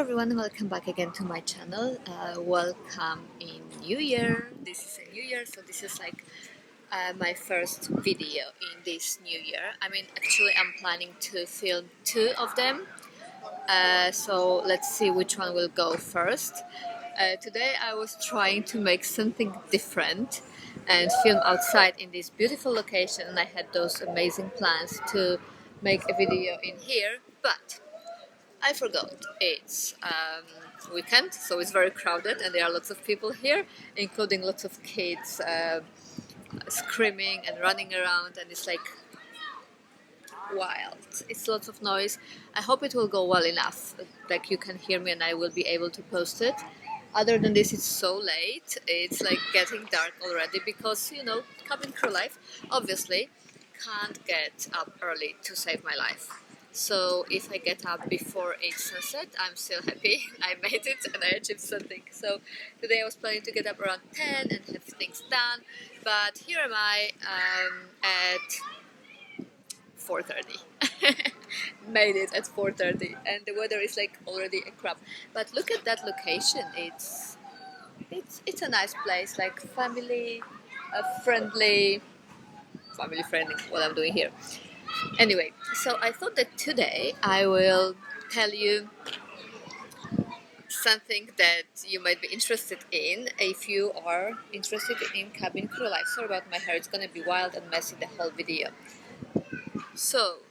everyone, welcome back again to my channel. Welcome in New Year. This is a New Year, so this is like my first video in this New Year. Actually I'm planning to film two of them. So let's see which one will go first. Today I was trying to make something different and film outside in this beautiful location, and I had those amazing plans to make a video in here, but I forgot. It's weekend, so it's very crowded, and there are lots of people here, including lots of kids screaming and running around, and it's like wild. It's lots of noise. I hope it will go well enough, like you can hear me and I will be able to post it. Other than this, it's so late. It's like getting dark already because, cabin crew life, obviously, can't get up early to save my life. So if I get up before 8 sunset, I'm still happy. I made it and I achieved something. So today I was planning to get up around 10 and have things done. But here am I at 4:30. Made it at 4:30, and the weather is like already a crap. But look at that location. It's a nice place, like family friendly. Family friendly. What I'm doing here. Anyway, so I thought that today I will tell you something that you might be interested in if you are interested in cabin crew life. Sorry about my hair, it's gonna be wild and messy the whole video. So,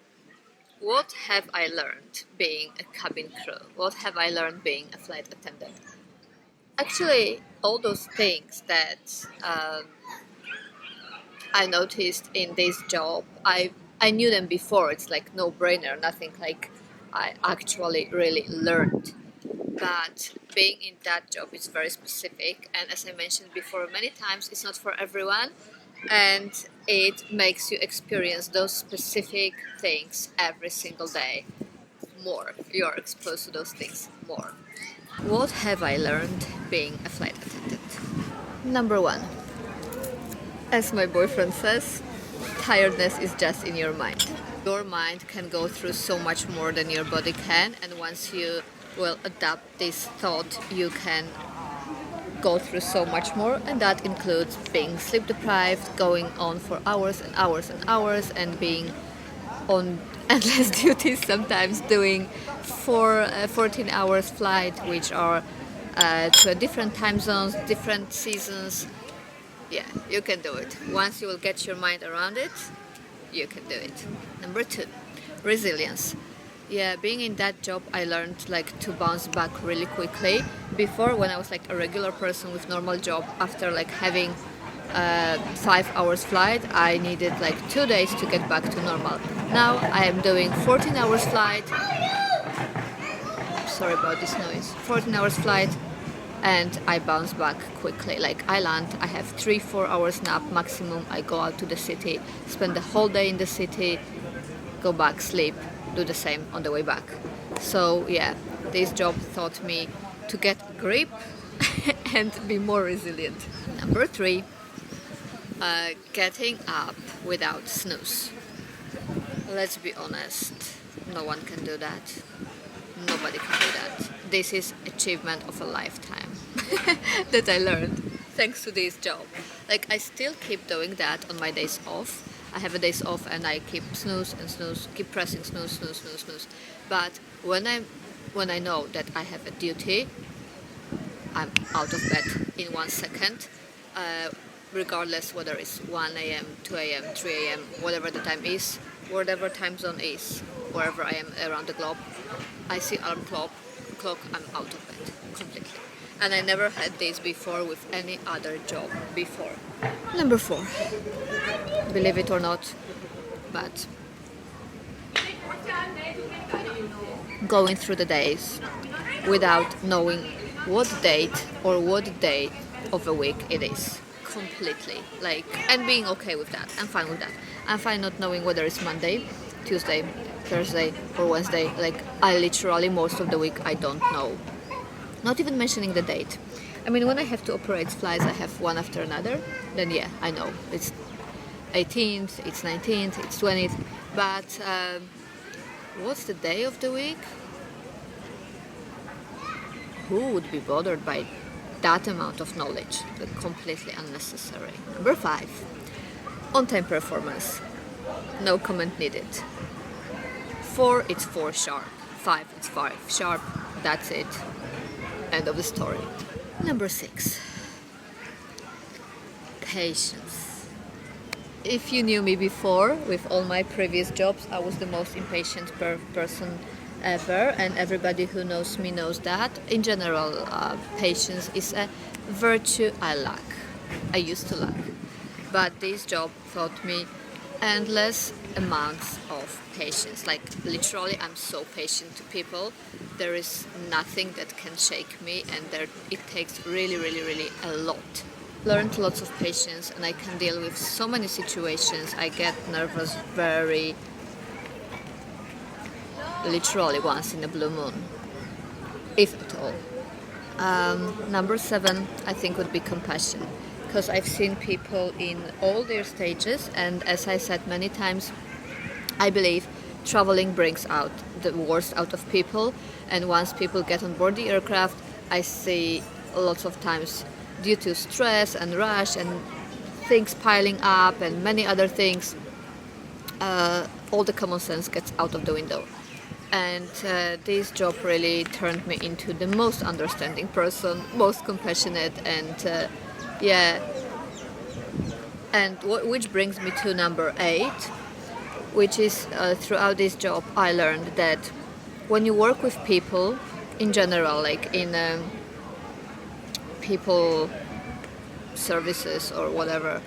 what have I learned being a cabin crew? What have I learned being a flight attendant? Actually, all those things that I noticed in this job, I knew them before. It's like no-brainer, nothing like I actually really learned. But being in that job is very specific, and as I mentioned before many times, it's not for everyone, and it makes you experience those specific things every single day more. You're exposed to those things more. What have I learned being a flight attendant? Number one, as my boyfriend says, tiredness is just in your mind. Your mind can go through so much more than your body can, and once you will adapt this thought, you can go through so much more, and that includes being sleep deprived, going on for hours and hours and hours, and being on endless duties, sometimes doing 14 hours flight, which are to different time zones, different seasons. Yeah, you can do it. Once you will get your mind around it, you can do it. Number two, resilience. Yeah, being in that job, I learned to bounce back really quickly. Before, when I was a regular person with normal job, after having 5 hours flight, I needed 2 days to get back to normal. Now I am doing 14 hours flight. Sorry about this noise. 14 hours flight, and I bounce back quickly. I land, I have 3-4 hours nap maximum. I go out to the city, spend the whole day in the city, go back, sleep, do the same on the way back. So yeah, this job taught me to get grip and be more resilient. Number three, getting up without snooze. Let's be honest, no one can do that. Nobody can do that. This is achievement of a lifetime that I learned thanks to this job. I still keep doing that on my days off. I have a days off and I keep snooze and snooze, keep pressing snooze, snooze, snooze, snooze. But when I know that I have a duty, I'm out of bed in 1 second, regardless whether it's 1 a.m., 2 a.m., 3 a.m., whatever the time is, whatever time zone is, wherever I am around the globe. I see alarm clock, I'm out of bed completely. And I never had this before with any other job before. Number four, believe it or not, but going through the days without knowing what date or what day of the week it is. Completely. And being okay with that. I'm fine with that. I'm fine not knowing whether it's Monday, Tuesday, Thursday or Wednesday. I literally most of the week I don't know. Not even mentioning the date. When I have to operate flights, I have one after another, then yeah, I know. It's 18th, it's 19th, it's 20th, but what's the day of the week? who would be bothered by that amount of knowledge? Like, completely unnecessary. Number 5, on-time performance. No comment needed. 4, it's 4 sharp. 5, it's 5 sharp. That's it. End of the story. Number 6, patience. If you knew me before, with all my previous jobs, I was the most impatient person ever, and everybody who knows me knows that. In general, patience is a virtue I lack. I used to lack. But this job taught me endless amounts of patience. Like, literally, I'm so patient to people. There is nothing that can shake me, and it takes really, really, really a lot. Learned lots of patience, and I can deal with so many situations. I get nervous very literally once in a blue moon, if at all. Number 7, I think, would be compassion, because I've seen people in all their stages, and as I said many times, I believe traveling brings out the worst out of people, and once people get on board the aircraft, I see lots of times, due to stress and rush and things piling up and many other things, all the common sense gets out of the window. And this job really turned me into the most understanding person, most compassionate, and which brings me to number 8, which is throughout this job I learned that when you work with people in general, like in people services or whatever,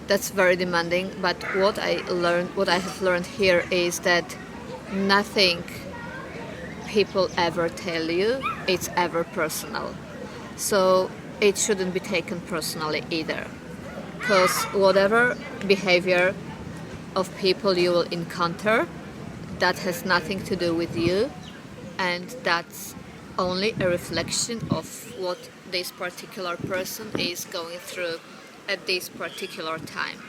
that's very demanding. But what I have learned here is that nothing people ever tell you it's ever personal, so it shouldn't be taken personally either, because whatever behavior of people you will encounter, that has nothing to do with you, and that's only a reflection of what this particular person is going through at this particular time.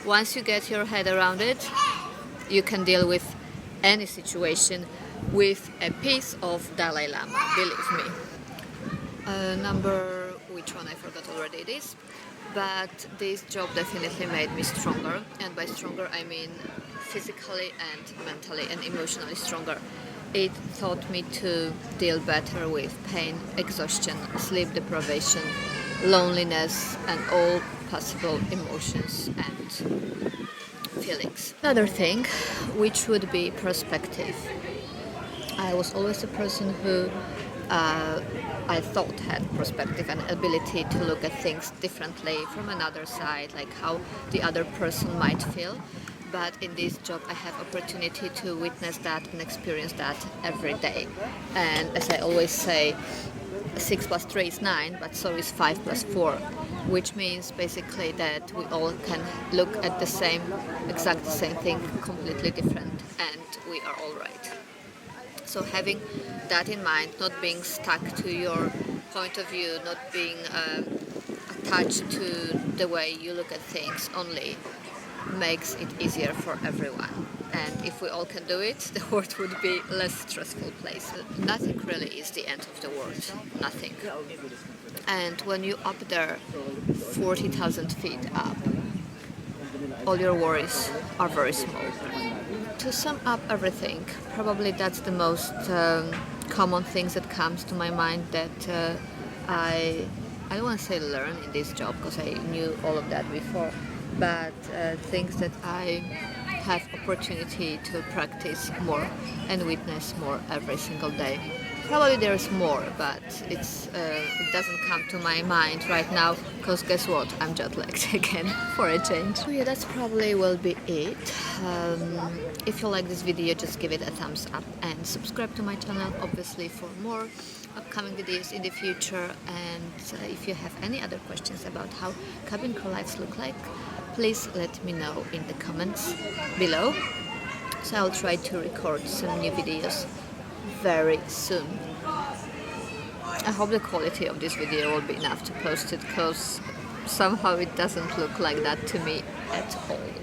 Once you get your head around it, you can deal with any situation with a piece of Dalai Lama, believe me. Which one I forgot already it is, but this job definitely made me stronger, and by stronger I mean physically and mentally and emotionally stronger. It taught me to deal better with pain, exhaustion, sleep deprivation, loneliness, and all possible emotions and feelings. Another thing, which would be perspective. I was always a person who I thought had perspective and ability to look at things differently from another side, like how the other person might feel. But in this job I have opportunity to witness that and experience that every day. And as I always say, 6 plus 3 is 9, but so is 5 plus 4, which means basically that we all can look at the same thing completely different, and we are all right. So having that in mind, not being stuck to your point of view, not being attached to the way you look at things only, makes it easier for everyone. And if we all can do it, the world would be a less stressful place. Nothing really is the end of the world. Nothing. And when you up there 40,000 feet up, all your worries are very small. To sum up everything, probably that's the most common things that comes to my mind that I don't want to say learn in this job, because I knew all of that before, but things that I have opportunity to practice more and witness more every single day. Probably there's more, but it doesn't come to my mind right now, because guess what? I'm jet lagged again for a change. So yeah, that's probably will be it. If you like this video, just give it a thumbs up and subscribe to my channel, obviously, for more upcoming videos in the future. And if you have any other questions about how cabin crew lives look like, please let me know in the comments below. So I'll try to record some new videos very soon. I hope the quality of this video will be enough to post it, because somehow it doesn't look like that to me at all.